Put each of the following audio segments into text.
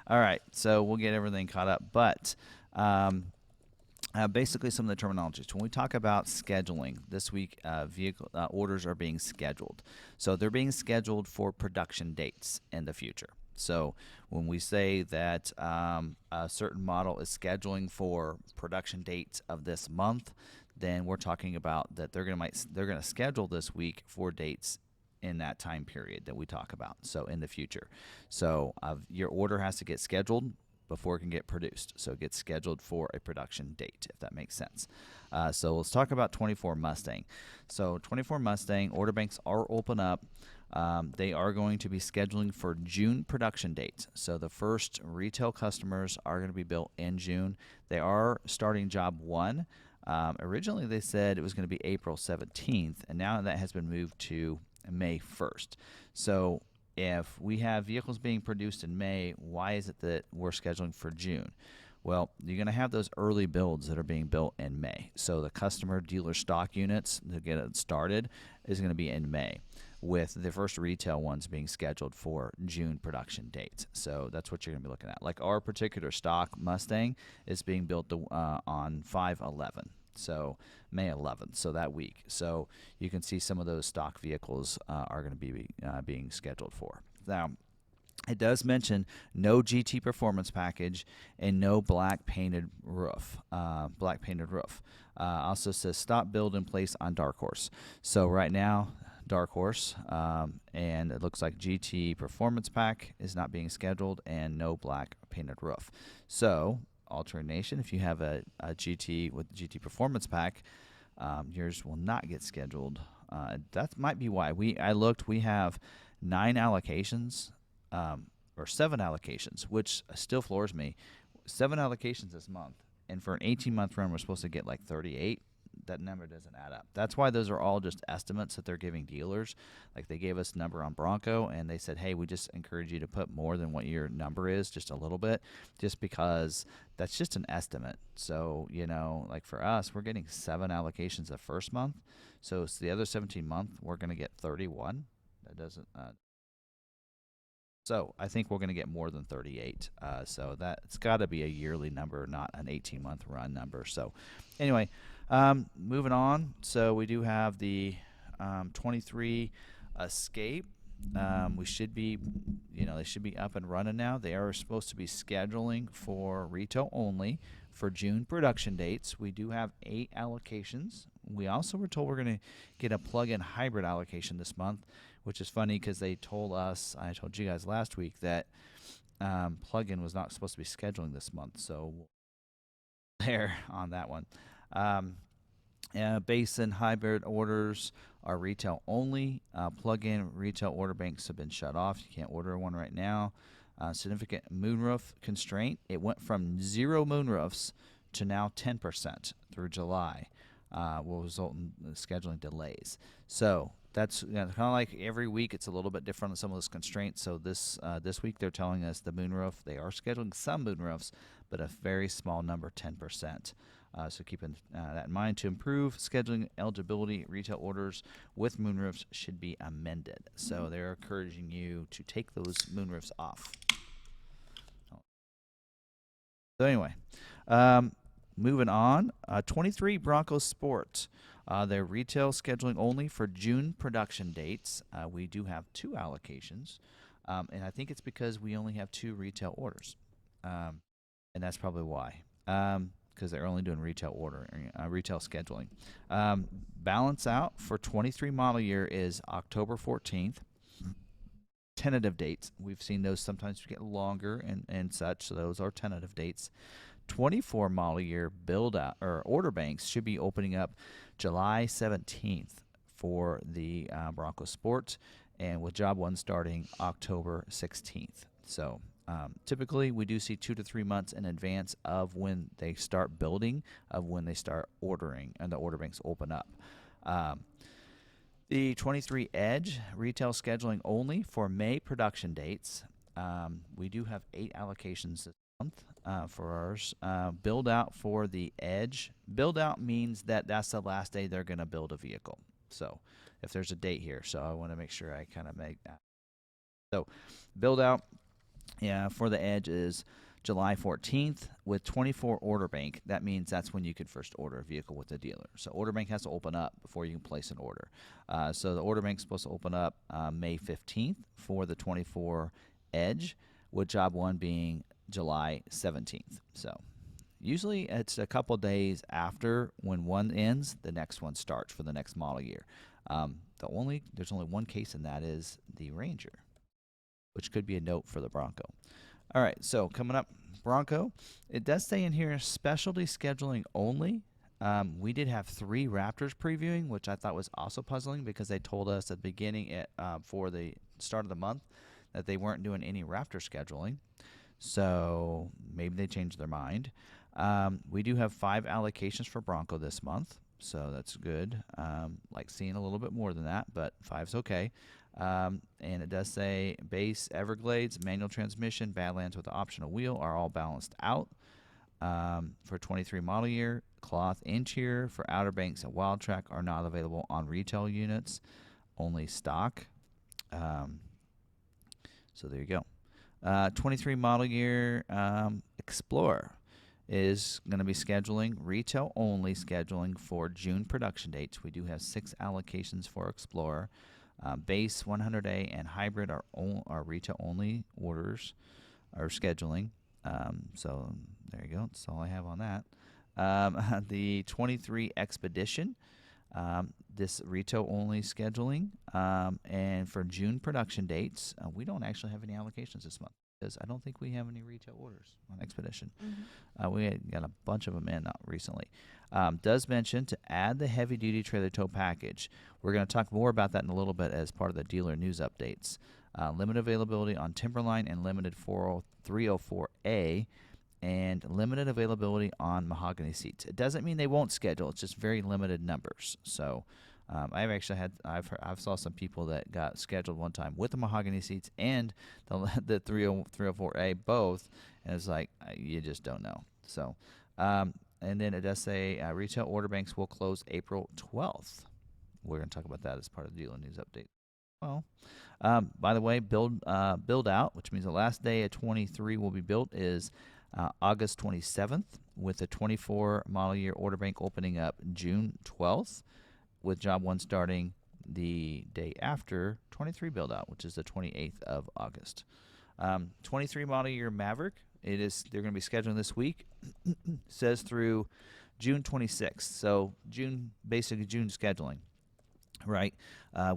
All right, so we'll get everything caught up. But basically, some of the terminologies. When we talk about scheduling, this week vehicle orders are being scheduled. So they're being scheduled for production dates in the future. So when we say that a certain model is scheduling for production dates of this month, then we're talking about that they're gonna schedule this week for dates in that time period that we talk about. So in the future, so your order has to get scheduled before it can get produced. So it gets scheduled for a production date, if that makes sense. So let's talk about 24 Mustang. So 24 Mustang order banks are open up. They are going to be scheduling for June production dates. So the first retail customers are going to be built in June. They are starting job 1. Originally, they said it was going to be April 17th, and now that has been moved to May 1st. So if we have vehicles being produced in May, why is it that we're scheduling for June? Well, you're going to have those early builds that are being built in May. So the customer dealer stock units to get it started is going to be in May, with the first retail ones being scheduled for June production dates. So that's what you're going to be looking at. Like our particular stock Mustang is being built on 5/11. So May 11th, so that week. So you can see some of those stock vehicles are going to be being scheduled for. Now, it does mention no GT performance package and no black painted roof. Also says stop build in place on Dark Horse. So right now, Dark Horse, and it looks like GT performance pack is not being scheduled and no black painted roof. So alternation, if you have a GT with GT performance pack, yours will not get scheduled. That might be why. I looked, we have 9 allocations, or 7 allocations, which still floors me. 7 allocations this month, and for an 18-month run, we're supposed to get like 38. That number doesn't add up. That's why those are all just estimates that they're giving dealers. Like they gave us a number on Bronco, and they said, hey, we just encourage you to put more than what your number is, just a little bit, just because that's just an estimate. So, like for us, we're getting 7 allocations the first month. So it's the other 17 month, we're going to get 31. That doesn't... So I think we're going to get more than 38. So it's got to be a yearly number, not an 18-month run number. So anyway, moving on. So we do have the 23 Escape. We should be, they should be up and running now. They are supposed to be scheduling for retail only for June production dates. We do have 8 allocations. We also were told we're going to get a plug-in hybrid allocation this month, which is funny because they told us, I told you guys last week, that plug-in was not supposed to be scheduling this month. So there on that one. Base and hybrid orders are retail only. Plug-in retail order banks have been shut off. You can't order one right now. Significant moonroof constraint. It went from 0 moonroofs to now 10% through July. Will result in scheduling delays. So that's kind of like every week. It's a little bit different on some of those constraints. So this week they're telling us the moonroof, they are scheduling some moonroofs, but a very small number, 10%. So keeping that in mind, to improve scheduling eligibility, retail orders with moonroofs should be amended. So they're encouraging you to take those moonroofs off. So anyway, moving on, 23 Bronco Sport. They're retail scheduling only for June production dates. We do have 2 allocations, and I think it's because we only have 2 retail orders, and that's probably why, because they're only doing retail scheduling. Balance out for 23 model year is October 14th. Tentative dates, we've seen those sometimes get longer and such, so those are tentative dates. 24 model year build out or order banks should be opening up July 17th for the Bronco Sport, and with job 1 starting October 16th. So typically we do see 2 to 3 months in advance of when they start building, of when they start ordering, and the order banks open up. The 23 Edge retail scheduling only for May production dates. We do have 8 allocations this month for ours. Build out for the Edge. Build out means that's the last day they're going to build a vehicle. So if there's a date here, so I want to make sure I kind of make that. So build out Yeah, for the Edge is July 14th with 24 order bank. That means that's when you could first order a vehicle with the dealer. So order bank has to open up before you can place an order. So the order bank is supposed to open up May 15th for the 24 Edge, with job one being July 17th. So usually it's a couple days after when one ends, the next one starts for the next model year. There's only one case, and that is the Ranger, which could be a note for the Bronco. All right, so coming up, Bronco. It does say in here specialty scheduling only. We did have 3 Raptors previewing, which I thought was also puzzling because they told us at the beginning for the start of the month that they weren't doing any Raptor scheduling. So maybe they changed their mind. We do have 5 allocations for Bronco this month, so that's good. Like seeing a little bit more than that, but 5's okay. And it does say base Everglades, manual transmission, Badlands with the optional wheel are all balanced out. For 23 model year, cloth interior for Outer Banks and Wild Track are not available on retail units, only stock. So there you go. 23 model year Explorer is going to be scheduling retail only scheduling for June production dates. We do have 6 allocations for Explorer. Base 100A and hybrid are retail only orders or scheduling. So there you go. That's all I have on that. The 23 Expedition, this retail only scheduling, and for June production dates, we don't actually have any allocations this month because I don't think we have any retail orders on Expedition. We got a bunch of them in recently. Does mention to add the heavy duty trailer tow package. We're going to talk more about that in a little bit as part of the dealer news updates. Limited availability on Timberline and limited 304A, and limited availability on mahogany seats. It doesn't mean they won't schedule. It's just very limited numbers. So I've saw some people that got scheduled one time with the mahogany seats and the 304A both, and it's like you just don't know. So and then it does say retail order banks will close April 12th. We're going to talk about that as part of the dealer news update. Well, by the way, build out, which means the last day of 23 will be built, is August 27th, with the 24 model year order bank opening up June 12th, with job one starting the day after 23 build out, which is the 28th of August. 23 model year Maverick, they're going to be scheduling this week. Says through June 26th. So basically June scheduling. Right.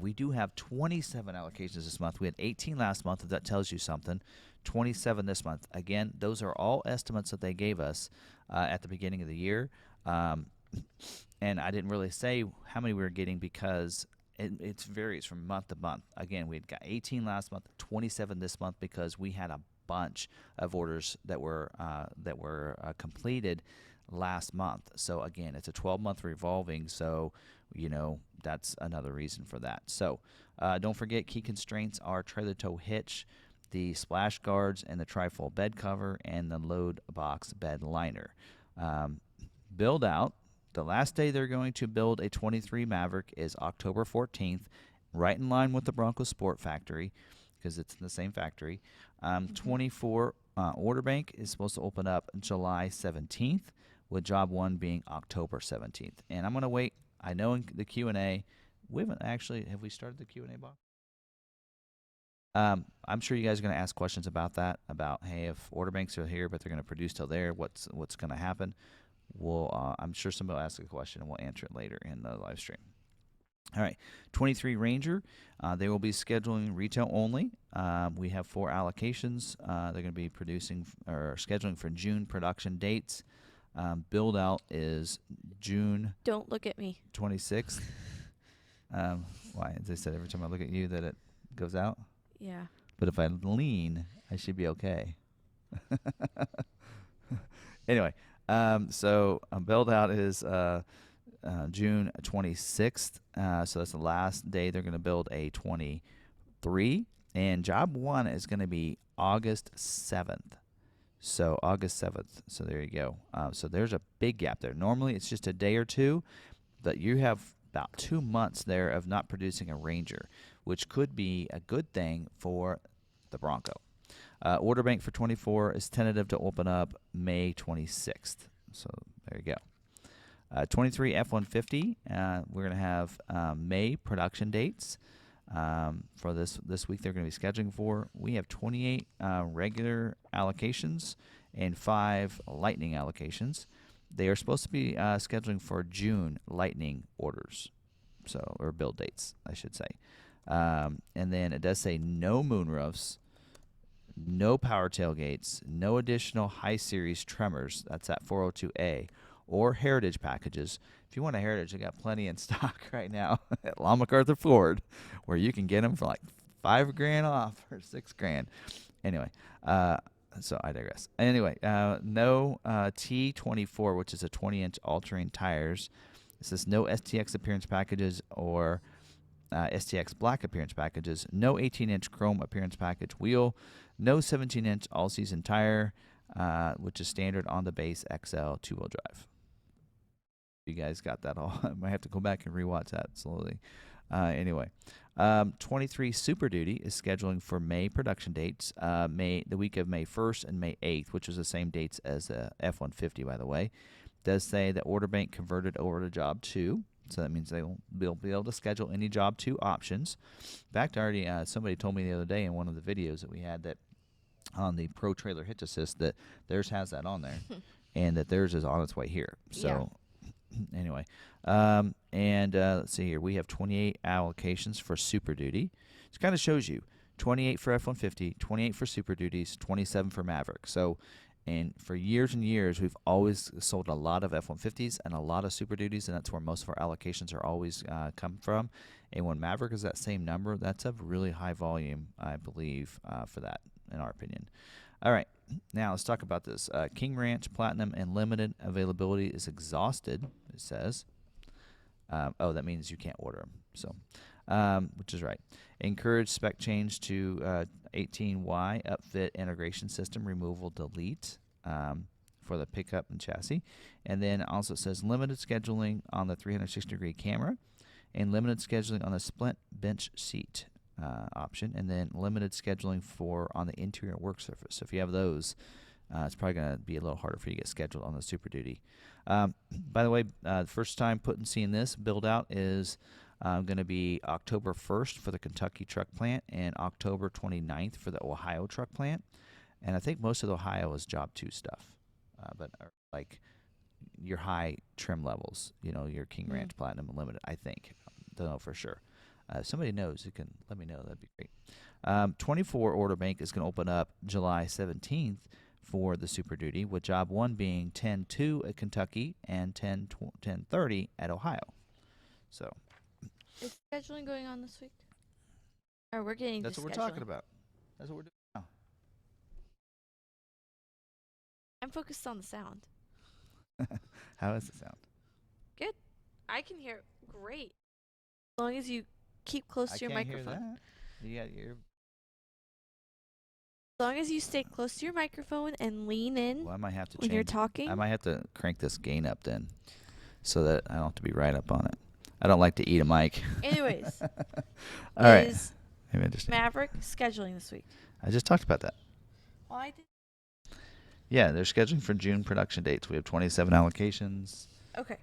We do have 27 allocations this month. We had 18 last month, if that tells you something. 27 this month. Again, those are all estimates that they gave us at the beginning of the year. And I didn't really say how many we were getting because it varies from month to month. Again, we had got 18 last month, 27 this month because we had a bunch of orders that were completed last month. So again, it's a 12-month revolving. So that's another reason for that. So don't forget, key constraints are trailer tow hitch, the splash guards, and the trifold bed cover, and the load box bed liner. Build out. The last day they're going to build a 23 Maverick is October 14th, right in line with the Bronco Sport factory because it's in the same factory. 24 order bank is supposed to open up July 17th, with job one being October 17th. And I'm going to wait. I know in the Q&A, have we started the Q&A box? I'm sure you guys are going to ask questions about that, about, hey, if order banks are here but they're going to produce till there, what's going to happen? I'm sure somebody will ask a question and we'll answer it later in the live stream. All right, 23 Ranger, they will be scheduling retail only. We have 4 allocations. They're going to be scheduling for June production dates. Build out is June. Don't look at me. 26th. Why? As I said, every time I look at you, that it goes out. Yeah. But if I lean, I should be okay. Anyway, so build out is June 26th. So that's the last day they're going to build a 23. And job one is going to be August 7th. So August 7th. So there you go. So there's a big gap there. Normally it's just a day or two, but you have about 2 months there of not producing a Ranger, which could be a good thing for the Bronco. Order bank for 24 is tentative to open up May 26th. So there you go. 23 F-150, we're going to have May production dates for this week. They're going to be scheduling for. We have 28 regular allocations and 5 lightning allocations. They are supposed to be scheduling for June lightning orders, or build dates, I should say. And then it does say no moonroofs, no power tailgates, no additional high series tremors. That's at 402A. Or heritage packages. If you want a heritage, I got plenty in stock right now at McArthur Ford, where you can get them for like $5,000 off or $6,000. Anyway, so I digress. Anyway, no T24, which is a 20-inch all-terrain tires. It says no STX appearance packages or STX black appearance packages. No 18-inch chrome appearance package wheel. No 17-inch all-season tire, which is standard on the base XL two-wheel drive. You guys got that all. I might have to go back and rewatch that slowly. Anyway, 23 Super Duty is scheduling for May production dates, the week of May 1st and May 8th, which is the same dates as the F-150, by the way. Does say the order bank converted over to Job 2, so that means they'll be able to schedule any Job 2 options. In fact, already somebody told me the other day in one of the videos that we had that on the Pro Trailer Hitch Assist that theirs has that on there, and that theirs is on its way here. So. Yeah. Anyway, let's see here. We have 28 allocations for Super Duty. It kind of shows you 28 for F-150, 28 for Super Duties, 27 for Maverick. So, and for years and years, we've always sold a lot of F-150s and a lot of Super Duties, and that's where most of our allocations are always come from. And when Maverick is that same number, that's a really high volume, I believe, for that, in our opinion. All right, now let's talk about this. King Ranch Platinum and limited availability is exhausted, it says. That means you can't order them, so, which is right. Encourage spec change to 18Y upfit integration system removal delete for the pickup and chassis. And then also it says limited scheduling on the 360-degree camera and limited scheduling on the splint bench seat. Option, and then limited scheduling on the interior work surface. So if you have those, it's probably going to be a little harder for you to get scheduled on the Super Duty. By the way, the first time seeing this build out is going to be October 1st for the Kentucky truck plant and October 29th for the Ohio truck plant. And I think most of the Ohio is Job 2 stuff, but like your high trim levels, your King Ranch Platinum Unlimited, I think. Don't know for sure. If somebody knows, you can let me know. That'd be great. 24 order bank is going to open up July 17th for the Super Duty, with Job 1 being 10-2 at Kentucky and 10-30 at Ohio. So, is scheduling going on this week? Or we're getting That's what we're talking about. That's what we're doing now. I'm focused on the sound. How is the sound? Good. I can hear it great. As long as you keep close to your microphone. I can't hear that. You got your. As long as you stay close to your microphone and lean in. Well, I might have to when you're talking. I might have to crank this gain up then, so that I don't have to be right up on it. I don't like to eat a mic. Anyways, all right. Is Maverick scheduling this week? I just talked about that. Well, I did. Yeah, they're scheduling for June production dates. We have 27 allocations. Okay.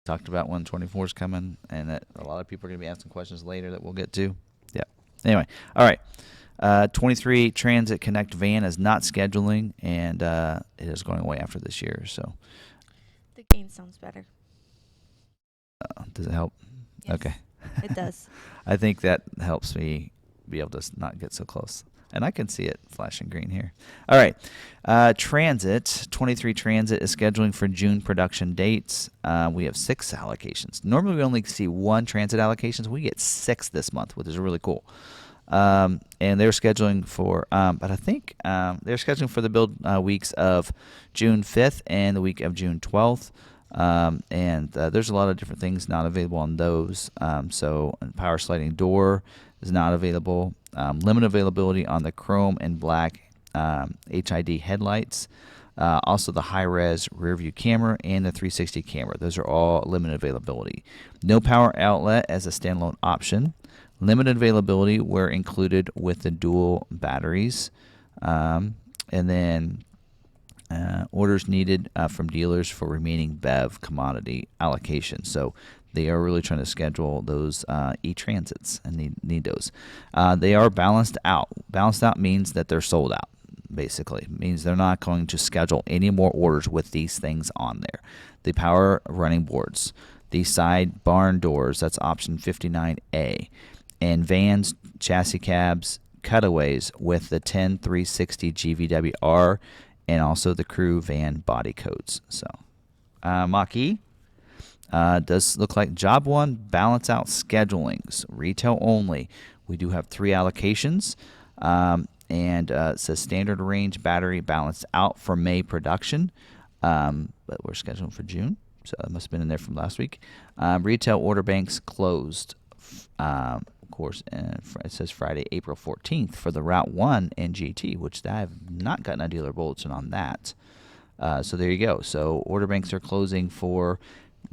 Talked about when 24 is coming, and that a lot of people are going to be asking questions later that we'll get to. Yeah. Anyway, all right. 23 Transit Connect van is not scheduling, and it is going away after this year. So the gain sounds better. Does it help? Yes, okay. It does. I think that helps me be able to not get so close. And I can see it flashing green here. All right. Transit, 23 Transit is scheduling for June production dates. We have 6 allocations. Normally we only see 1 Transit allocations. We get 6 this month, which is really cool. And they're scheduling for, but I think they're scheduling for the build weeks of June 5th and the week of June 12th. There's a lot of different things not available on those. So power sliding door is not available. Limited availability on the chrome and black HID headlights. Also the high-res rear-view camera and the 360 camera. Those are all limited availability. No power outlet as a standalone option. Limited availability were included with the dual batteries. And then orders needed from dealers for remaining BEV commodity allocation. So they are really trying to schedule those e-transits and need those. They are balanced out. Balanced out means that they're sold out, basically. It means they're not going to schedule any more orders with these things on there. The power running boards, the side barn doors, that's option 59A, and vans, chassis cabs, cutaways with the 10360 GVWR and also the crew van body codes. So Mach-E does look like job one, balance out schedulings, retail only. We do have 3 allocations, and it says standard range battery balanced out for May production, but we're scheduling for June, so that must have been in there from last week. Retail order banks closed, of course, and it says Friday, April 14th for the Route 1 and GT, which I have not gotten a dealer bulletin on that. So there you go. So order banks are closing for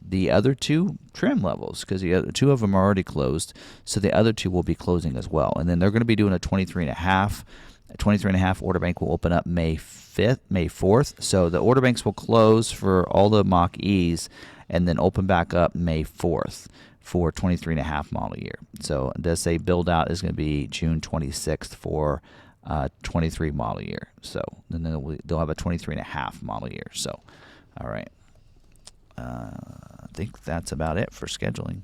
the other 2 trim levels because the other 2 of them are already closed. So the other 2 will be closing as well. And then they're going to be doing a 23.5. A 23.5 order bank will open up May 4th. So the order banks will close for all the Mach-E's and then open back up May 4th for 23.5 model year. So it does say build out is going to be June 26th for 23 model year. So then they'll have a 23.5 model year. So, all right. I think that's about it for scheduling.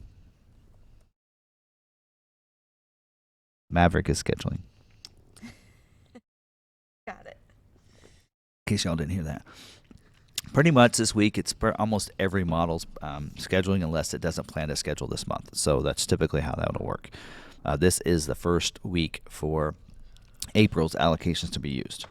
Maverick is scheduling. Got it. In case y'all didn't hear that. Pretty much this week, it's almost every model's scheduling unless it doesn't plan to schedule this month. So that's typically how that will work. This is the first week for April's allocations to be used.